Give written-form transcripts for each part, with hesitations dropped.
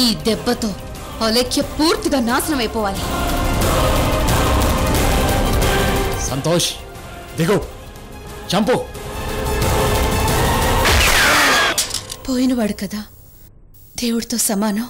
ఈ దెబ్బతో అలేఖ్య పూర్తిగా నాశనం అయిపోవాలి. సంతోష్ దిగు, చంపు. పోయినవాడు కదా, దేవుడితో సమానం.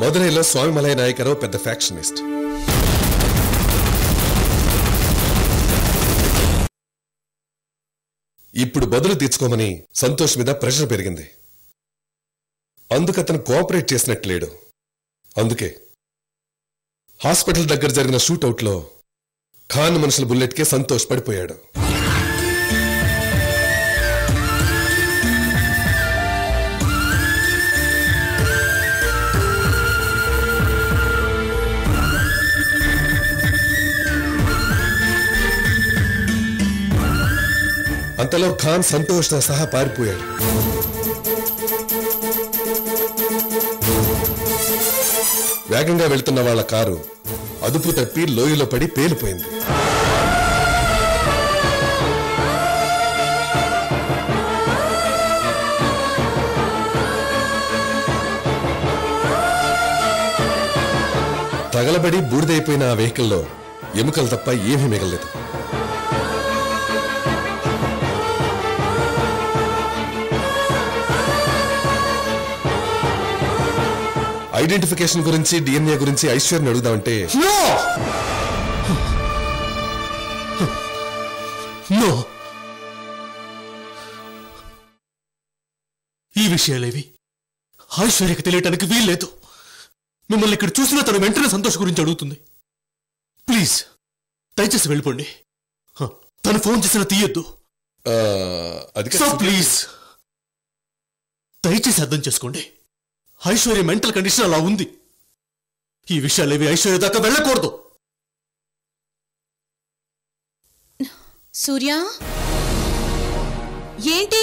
మదురైలో స్వామిమలై నాయకరావు పెద్ద ఫ్యాక్షనిస్ట్. ఇప్పుడు బదులు తీర్చుకోమని సంతోష్ మీద ప్రెషర్ పెరిగింది. అందుకతను కోఆపరేట్ చేసినట్లేడు. అందుకే హాస్పిటల్ దగ్గర జరిగిన షూటౌట్లో ఖాన్ మనుషుల బుల్లెట్కే సంతోష్ పడిపోయాడు. అంతలో ఖాన్ సంతోష్తో సహా పారిపోయాడు. వేగంగా వెళ్తున్న వాళ్ళ కారు అదుపు తప్పి లోయలో పడి పేలిపోయింది. తగలబడి బూడిదైపోయిన ఆ వెహికల్లో ఎముకలు తప్ప ఏమీ మిగలలేదు. ఐడెంటిఫికేషన్ గురించి, డిఎన్ఏ గురించి ఐశ్వర్యని అడుగుదామంటే ఈ విషయాలేవి ఐశ్వర్యకి తెలియటానికి వీల్లేదు. మిమ్మల్ని ఇక్కడ చూసినా తను వెంటనే సంతోష్ గురించి అడుగుతుంది. ప్లీజ్ దయచేసి వెళ్ళిపోండి. తను ఫోన్ చేసినా తీయొద్దు. ప్లీజ్ దయచేసి అర్థం చేసుకోండి. ఐశ్వర్య మెంటల్ కండిషన్ అలా ఉంది. ఈ విషయాలేవి ఐశ్వర్య దాకా వెళ్ళకూడదు. సూర్య, ఏంటి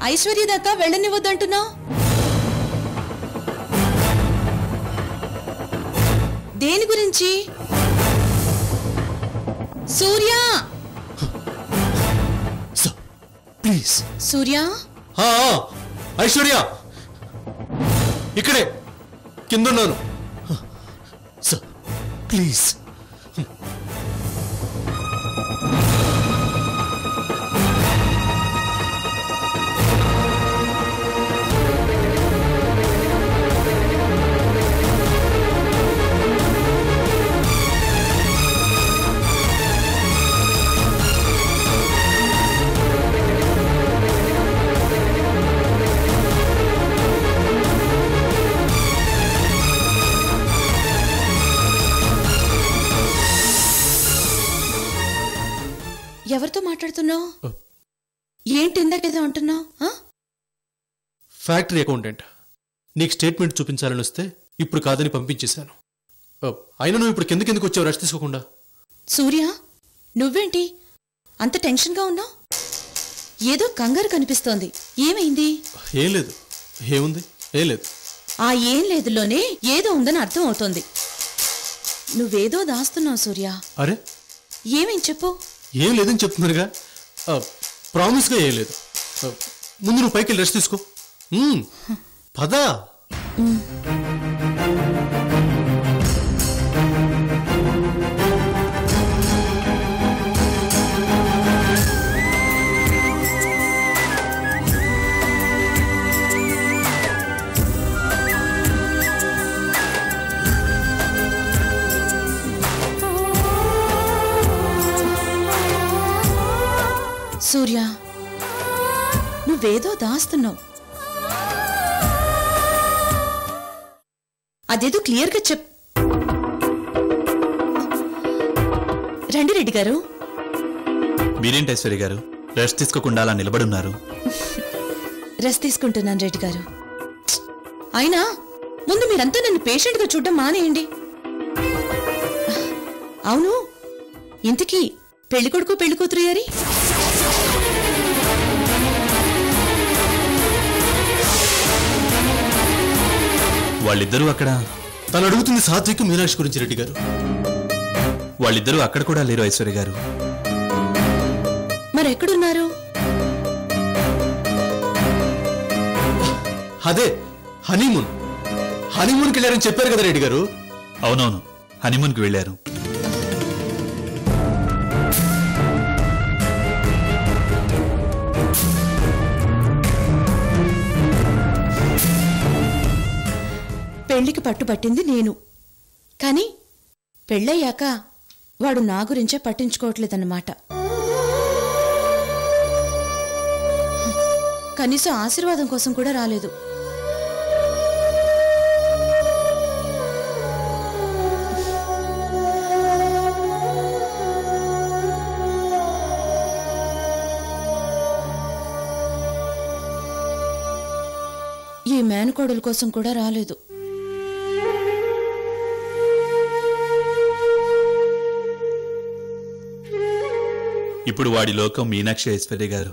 ఐశ్వర్య దాకా వెళ్ళనివ్వద్దంటున్నావు? దేని గురించి? సూర్య ప్లీజ్. సూర్య, ఐశ్వర్య ఇక్కడే కిందన్నాను. Sir please. ఎవరితో మాట్లాడుతున్నావు? ఏంటి ఇందాకేదో అంటున్నావు? Factory accountant. నీకు స్టేట్మెంట్ చూపించాలని వస్తే ఇప్పుడు కాదని పంపించేశాను. అయినా నువ్వు ఇప్పుడు కిందకి వచ్చావు రెస్ట్ తీసుకోకుండా? సూర్య, నువ్వేంటి అంత టెన్షన్గా ఉన్నావు? ఏదో కంగారు కనిపిస్తోంది. ఏమైంది? ఏం లేదు. ఏముంది? ఏం లేదు. ఆ ఏం లేదులోనే ఏదో ఉందని అర్థం అవుతోంది. నువ్వేదో దాస్తున్నావు సూర్య. అరే ఏమేం చెప్పు. ఏం లేదని చెప్తున్నారుగా. ప్రామిస్గా ఏం లేదు. ముందు నువ్వు పైకి వెళ్ళి రెస్ట్ తీసుకో. పదా. సూర్య, నువ్వేదో దాస్తున్నావు. అదేదో క్లియర్గా చెప్. రండి రెడ్డి గారు. మీరేంటి ఐశ్వర్య గారు రెస్ట్ తీసుకోకుండా అలా నిలబడున్నారు? రెస్ట్ తీసుకుంటున్నాను రెడ్డి గారు. అయినా ముందు మీరంతా నన్ను పేషెంట్గా చూడడం మానేయండి. అవును, ఇంతకీ పెళ్లికొడుకు పెళ్లికూతురు యారి? వాళ్ళిద్దరూ అక్కడ. తను అడుగుతుంది సాత్విక్ మీనాక్షి గురించి రెడ్డి గారు. వాళ్ళిద్దరూ అక్కడ కూడా లేరు ఐశ్వర్య గారు. మరెక్కడున్నారు? అదే హనీమూన్. హనీమూన్కి వెళ్ళారని చెప్పారు కదా రెడ్డి గారు. అవునవును, హనీమూన్కి వెళ్ళారు. పెళ్లికి పట్టుబట్టింది నేను, కానీ పెళ్ళయ్యాక వాడు నా గురించే పట్టించుకోవట్లేదన్నమాట. కనీసం ఆశీర్వాదం కోసం కూడా రాలేదు. ఈ మేనకోడల కోసం కూడా రాలేదు. ఇప్పుడు వాడి లోకం మీనాక్షి ఐశ్వర్య గారు.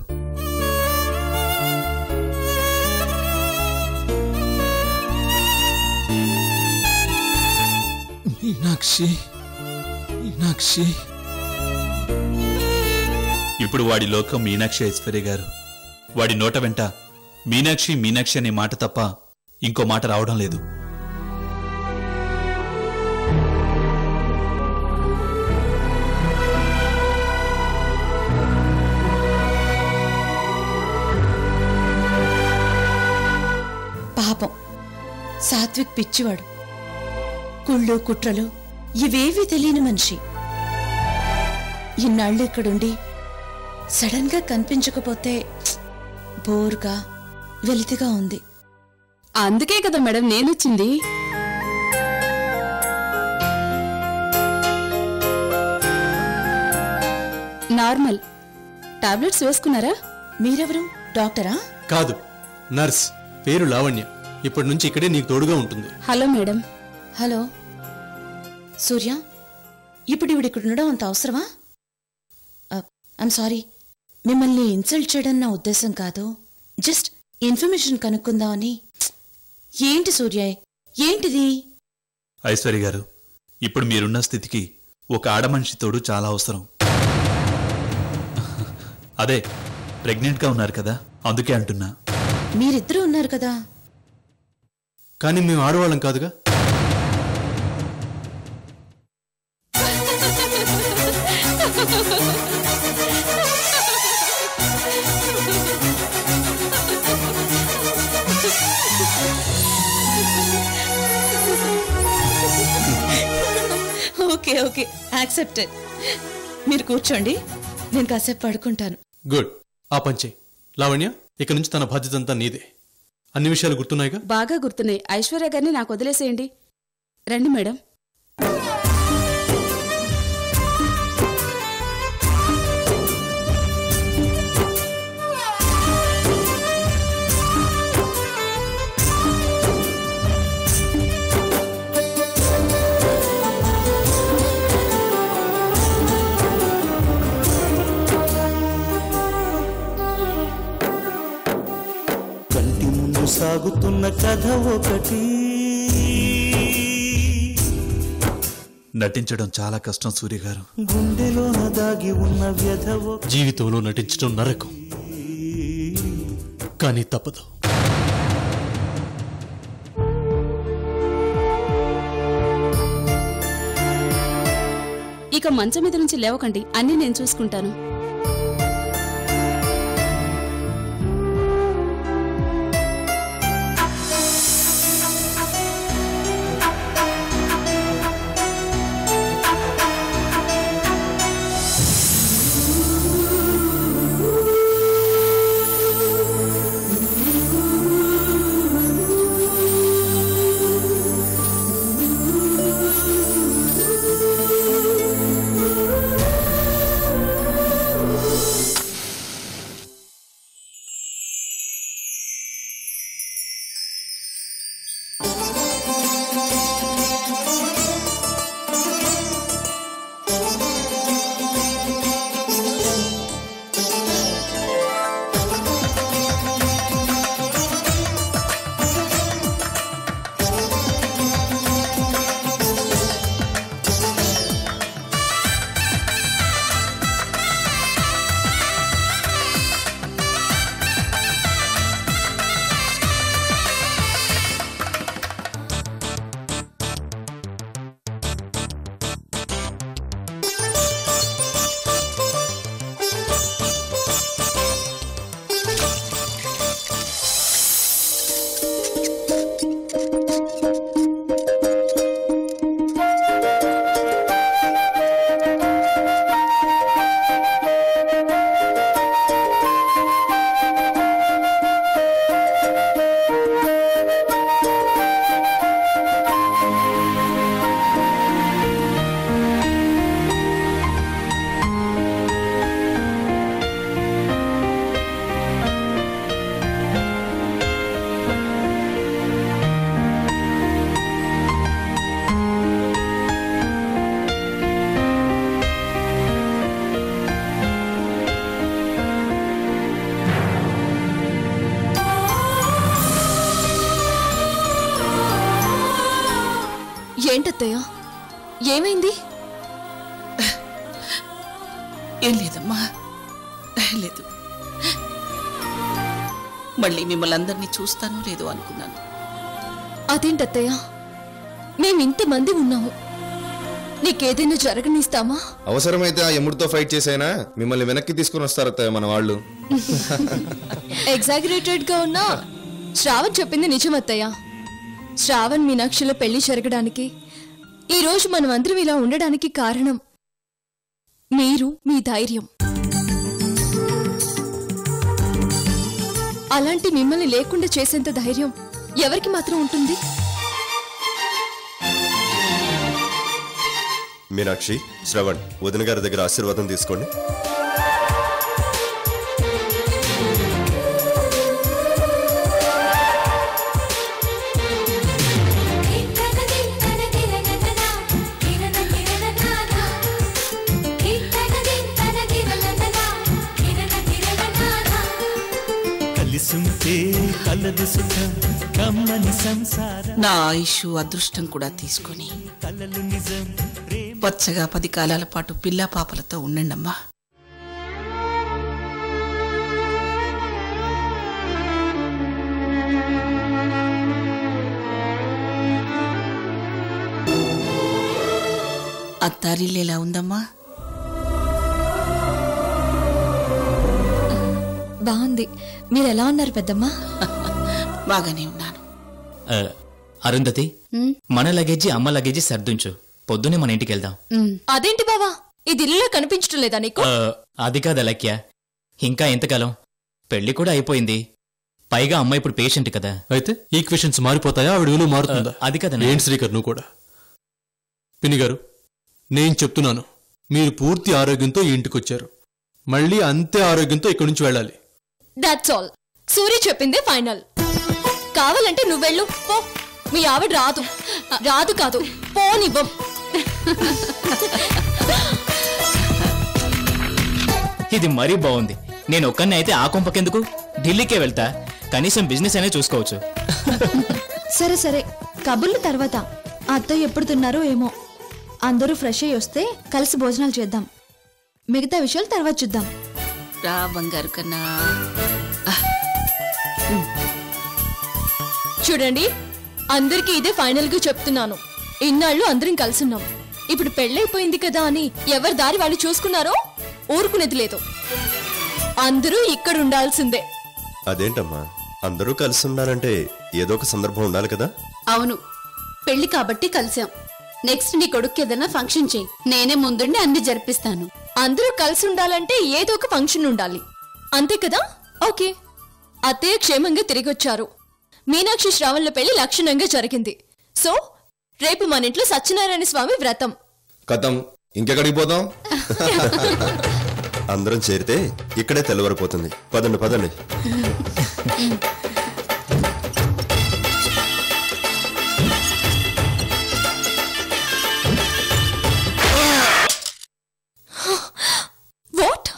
మీనాక్షి, మీనాక్షి. ఇప్పుడు వాడి లోకం మీనాక్షి ఐశ్వర్య గారు. వాడి నోట వెంట మీనాక్షి మీనాక్షి అనే మాట తప్ప ఇంకో మాట రావడం లేదు. పాపం సాత్విక్ పిచ్చివాడు. కుళ్ళు కుట్రలు ఇవేవీ తెలియని మనిషి. ఇన్నాళ్ళు ఇక్కడుండి సడన్ గా కనిపించకపోతే బోర్గా వెలితిగా ఉంది. అందుకే కదా మేడం నేనొచ్చింది. నార్మల్ టాబ్లెట్స్ వేసుకున్నారా? మీరెవరు? డాక్టరా? కాదు, నర్స్. పేరు లావణ్య. ఇప్పటి నుంచి ఇక్కడే నీకు తోడుగా ఉంటుంది. Hello madam. హలో సూర్య, ఇప్పుడు ఇవిడిక్కడ ఉండడం అంత అవసరమా? ఐమ్ సారీ, మిమ్మల్ని ఇన్సల్ట్ చేయడం నా ఉద్దేశం కాదు. జస్ట్ ఇన్ఫర్మేషన్ కనుక్కుందామని. ఏంటి సూర్య, ఏంటిది? ఐశ్వర్య గారు, ఇప్పుడు మీరున్న స్థితికి ఒక ఆడమనిషి తోడు చాలా అవసరం. అదే ప్రెగ్నెంట్గా ఉన్నారు కదా, అందుకే అంటున్నా. మీరిద్దరూ ఉన్నారు కదా. కానీ మేము ఆడవాళ్ళం కాదుగా. Okay okay, accepted. మీరు కూర్చోండి, నేను కాసేపు పడుకుంటాను. గుడ్. ఆ పంచే లావణ్య, ఇక నుంచి తన బాధ్యత అంతా నీదే. అన్ని విషయాలు గుర్తున్నాయిగా? బాగా గుర్తున్నాయి. ఐశ్వర్య గారిని నాకు వదిలేసేయండి. రండి మేడం. సాగుతున్న కథ ఒకటి. నటించడం చాలా కష్టం సూర్య గారు. గుండెలోన దాగి ఉన్న వ్యధ. జీవితంలో నటించడం నరకం, కానీ తప్పదు. ఇక మంచం మీద నుంచి లేవకండి, అన్నీ నేను చూసుకుంటాను. ఏంటత్తయ్య ఏమైంది? ఏం లేదమ్మా, లేదు. మళ్ళీ మిమ్మల్ని అందరినీ చూస్తానో లేదో అనుకున్నాను. అదేంటత్తయ్య, మేమింతమంది ఉన్నాము, నీకేదైనా జరగనిస్తామా? అవసరమైతే ఆ యముడితో ఫైట్ చేసైనా మిమ్మల్ని వెనక్కి తీసుకుని వస్తారత్తయ్య మన వాళ్ళు. ఎగ్జాగరేటెడ్ గా ఉన్నా శ్రావణ్ చెప్పింది నిజమత్తయ్య. శ్రావణ్ మీనాక్షిల పెళ్లి జరగడానికి, ఈ రోజు మనం అందరం ఇలా ఉండడానికి కారణం మీరు, మీ ధైర్యం. అలాంటి మిమ్మల్ని లేకుండా చేసేంత ధైర్యం ఎవరికి మాత్రం ఉంటుంది? మీనాక్షి, శ్రవణ్, వదిన గారి దగ్గర ఆశీర్వాదం తీసుకోండి. నా ఆయుష్ అదృష్టం కూడా తీసుకొని పచ్చగా 10 కాలాల పాటు పిల్లా పాపలతో ఉండండమ్మా. అత్తారిల్లు ఎలా ఉందమ్మా? బాగుంది. మీరు ఎలా ఉన్నారు పెద్దమ్మా? బాగానే ఉన్నాను. అరుంధతి, మన లగేజీ అమ్మ లగేజీ సర్దుంచు, పొద్దునే మన ఇంటికి వెళ్దాం. అదేంటి బావా, ఇది ఇల్లులో కనిపించడం లేదా నీకు? అది కాదు అలక్య, ఇంకా ఎంతకాలం? పెళ్లి కూడా అయిపోయింది, పైగా అమ్మ ఇప్పుడు పేషెంట్ కదా. అయితే ఈక్వేషన్స్ మారిపోతాయా, ఆవిడ విలువ మారుతుందా? అది కదా. ఏంటి శ్రీకర్ నువ్వు కూడా? పిన్ని గారు, నేను చెప్తున్నాను, మీరు పూర్తి ఆరోగ్యంతో ఈ ఇంటికి వచ్చారు, మళ్ళీ అంతే ఆరోగ్యంతో ఇక్కడి నుంచి వెళ్ళాలి. That's all. సూరి చెప్పింది ఫైనల్. కావాలంటే నువ్వెళ్ళు పో. మీ ఆవిడ రాదు. రాదు కాదు, పోనివ్వం. ఇది మరీ బాగుంది. నేను ఒక్కనే అయితే ఆ కొంపకెందుకు, ఢిల్లీకే వెళ్తా, కనీసం బిజినెస్ అనే చూసుకోవచ్చు. సరే సరే, కబుర్లు తర్వాత. అత్తయ్య ఎప్పుడు తిన్నారో ఏమో. అందరూ ఫ్రెష్ అయ్యి వస్తే కలిసి భోజనాలు చేద్దాం. మిగతా విషయాలు తర్వాత చూద్దాం. రా బంగారు కన్నా. చూడండి, అందరికీ ఇదే ఫైనల్ గా చెప్తున్నాను. ఇన్నాళ్ళు అందరం కలిసున్నాం, ఇప్పుడు పెళ్ళైపోయింది కదా అని ఎవరి దారి వాళ్ళు చూసుకున్నారో ఊరుకునేది లేదు. అందరూ ఇక్కడ ఉండాల్సిందే. అదేంటమ్మా, అందరూ కలిసి ఉన్నారంటే ఏదో ఒక సందర్భం ఉండాలి కదా. అవును, పెళ్లి కాబట్టి కలిసాం. నెక్స్ట్ నీ కొడుకు ఏదైనా ఫంక్షన్ చెయ్యి, నేనే ముందుండి అన్ని జరిపిస్తాను. అందరూ కలిసి ఉండాలంటే ఏదో ఒక ఫంక్షన్ ఉండాలి, అంతే కదా? ఓకే. అత్తయ్య క్షేమంగా తిరిగొచ్చారు. మీనాక్షి శ్రావణ్ల పెళ్లి లక్షణంగా జరిగింది. సో రేపు మన ఇంట్లో సత్యనారాయణ స్వామి వ్రతం. కథం, ఇంకెక్కడికి పోదాం? అందరం చేరితే ఇక్కడే తెల్లవారిపోతుంది. పదండి పదండి. వాట్?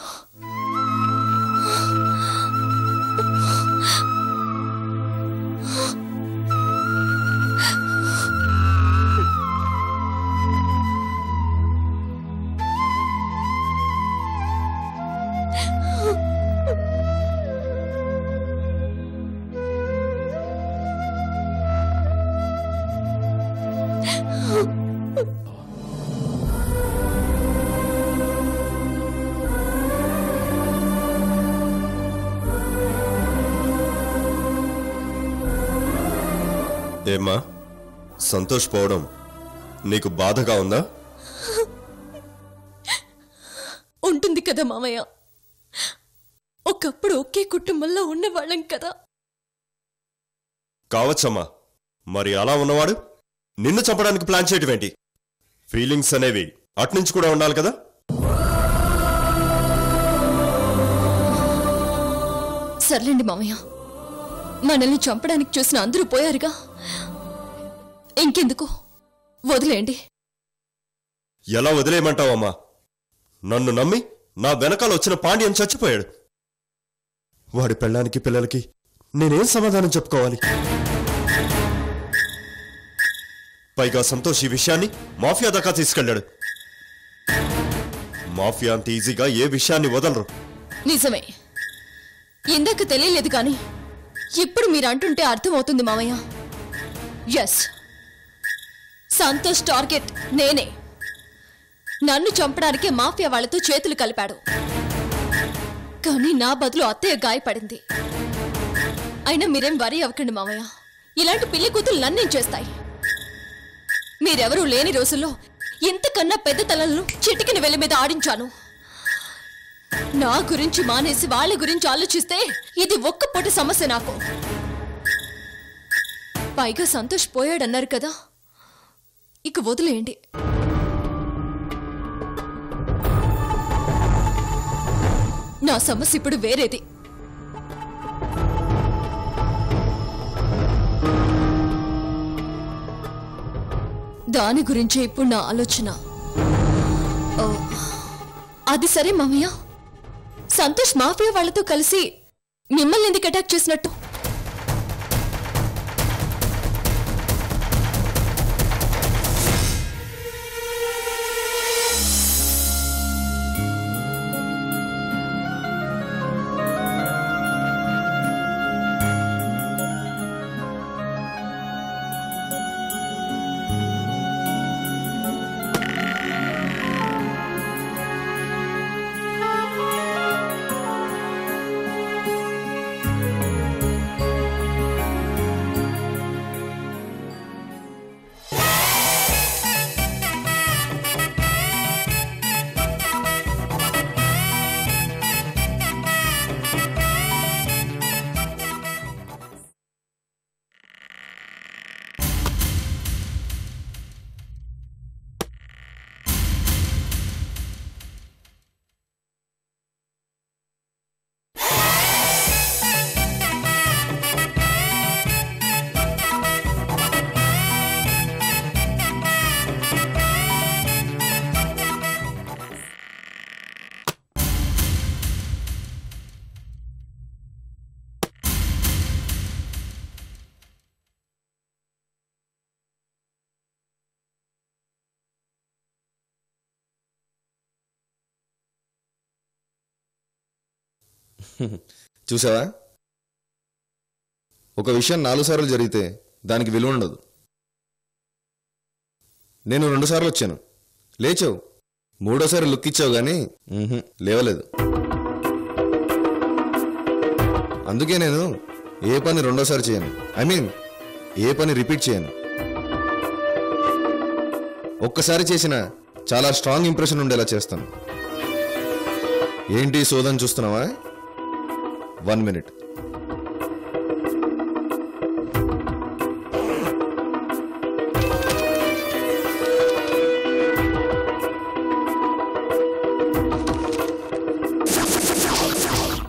ఏమ్మా, సంతోష్ పోవడం నీకు బాధగా ఉందా? ఉంటుంది కదా మామయ్య, ఒకప్పుడు ఒకే కుటుంబంలో ఉన్నవాళ్ళం కదా. కావచ్చమ్మా, మరి అలా ఉన్నవాడు నిన్ను చంపడానికి ప్లాన్ చేయటం ఏంటి? ఫీలింగ్స్ అనేవి అట్నుంచి కూడా ఉండాలి కదా. సర్లేండి మామయ్య, మనల్ని చంపడానికి చూసిన అందరూ పోయారుగా, ఇంకెందుకు, వదిలేండి. ఎలా వదిలేయమంటావమ్మా? నన్ను నమ్మి నా వెనకాల వచ్చిన పాండ్యం చచ్చిపోయాడు. వాడి పెళ్ళానికి పిల్లలకి నేనేం సమాధానం చెప్పుకోవాలి? పైగా సంతోష్ ఈ విషయాన్ని మాఫియా దాకా తీసుకెళ్ళాడు. మాఫియా అంత ఈజీగా ఏ విషయాన్ని వదలరు. నిజమే, ఇందాక తెలియలేదు కానీ ఇప్పుడు మీరు అంటుంటే అర్థమవుతుంది మామయ్య. ఎస్, సంతోష్ టార్గెట్ నేనే. నన్ను చంపడానికే మాఫియా వాళ్లతో చేతులు కలిపాడు. కానీ నా బదులు అత్తయ్య గాయపడింది. అయినా మీరేం వరి అవ్వకండి మామయ్య, ఇలాంటి పిల్లి కూతులు నన్నేం చేస్తాయి. మీరెవరూ లేని రోజుల్లో ఇంతకన్నా పెద్ద తలలను చిటికిన వెళ్లి మీద ఆడించాను. నా గురించి మానేసి వాళ్ళ గురించి ఆలోచిస్తే ఇది ఒక్క పూట సమస్య నాకు. పైగా సంతోష్ పోయాడన్నారు కదా, ఇక వదిలేయండి. నా సమస్య ఇప్పుడు వేరేది. దాని గురించే ఇప్పుడు నా ఆలోచన. అది సరే మామయ్య, సంతోష్ మాఫియా వాళ్లతో కలిసి మిమ్మల్ని ఎందుకు అటాక్ చేసినట్టు? చూసావా, ఒక విషయం 4 సార్లు జరిగితే దానికి విలువ ఉండదు. నేను 2 సార్లు వచ్చాను, లేచావు. 3ఓసారి లుక్ ఇచ్చావు కానీ లేవలేదు. అందుకే నేను ఏ పని 2ఓసారి చేయను. ఏ పని రిపీట్ చేయను. ఒక్కసారి చేసిన చాలా స్ట్రాంగ్ ఇంప్రెషన్ ఉండేలా చేస్తాను. ఏంటి సోదం చూస్తున్నావా? 1 minute.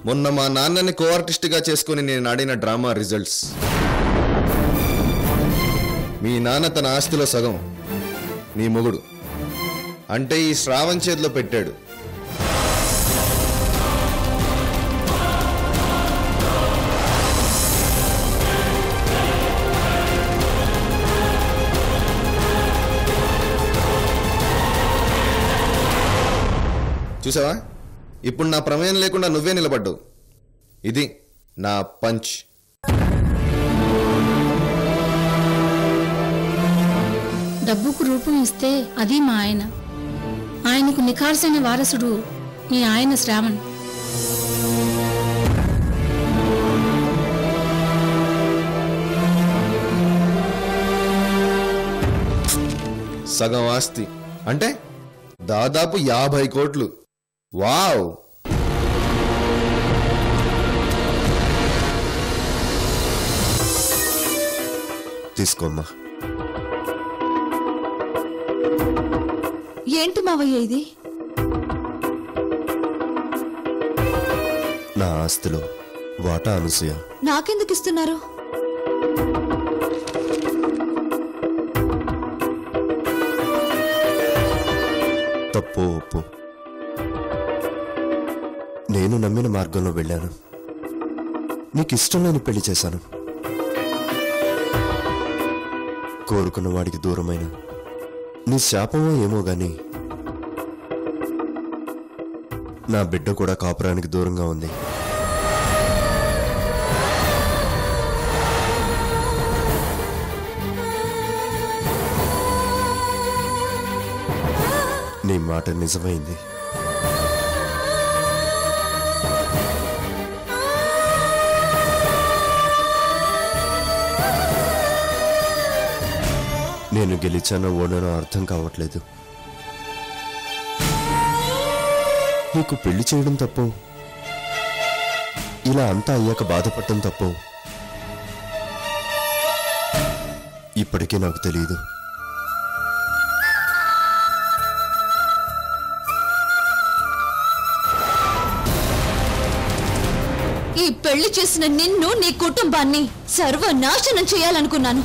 మొన్న మా నాన్నని కో ఆర్టిస్ట్గా చేసుకుని నేను ఆడిన డ్రామా రిజల్ట్స్. మీ నాన్న తన ఆస్తిలో సగం నీ మొగుడు అంటే ఈ శ్రావణ్ చేతిలో పెట్టాడు. చూసావా, ఇప్పుడు నా ప్రమేయం లేకుండా నువ్వే నిలబడ్డావు. ఇది నా పంచ్. డబ్బుకు రూపం ఇస్తే అది మా ఆయన. ఆయనకు నిఖార్సైన వారసుడు నీ ఆయన శ్రావణ్. సగం ఆస్తి అంటే దాదాపు 50 కోట్లు. వావ్! తీసుకోమ్మా. ఏంటి మావయ్య ఇది? నా ఆస్తిలో వాటా అనసూయ. నాకెందుకు ఇస్తున్నారు? తప్పు ఒప్పు, నేను నమ్మిన మార్గంలో వెళ్ళాను. నీకు ఇష్టం లేని పెళ్లి చేశాను. కోరుకున్న వాడికి దూరమైన నీ శాపమో ఏమో గాని నా బిడ్డ కూడా కాపురానికి దూరంగా ఉంది. నీ మాట నిజమైంది. నేను గెలిచానో ఓడానో అర్థం కావట్లేదు. నీకు పెళ్లి చేయడం తప్పు, ఇలా అంతా అయ్యాక బాధపడటం తప్పు ఇప్పటికీ నాకు తెలియదు. ఈ పెళ్లి చేసిన నిన్ను నీ కుటుంబాన్ని సర్వనాశనం చేయాలనుకున్నాను.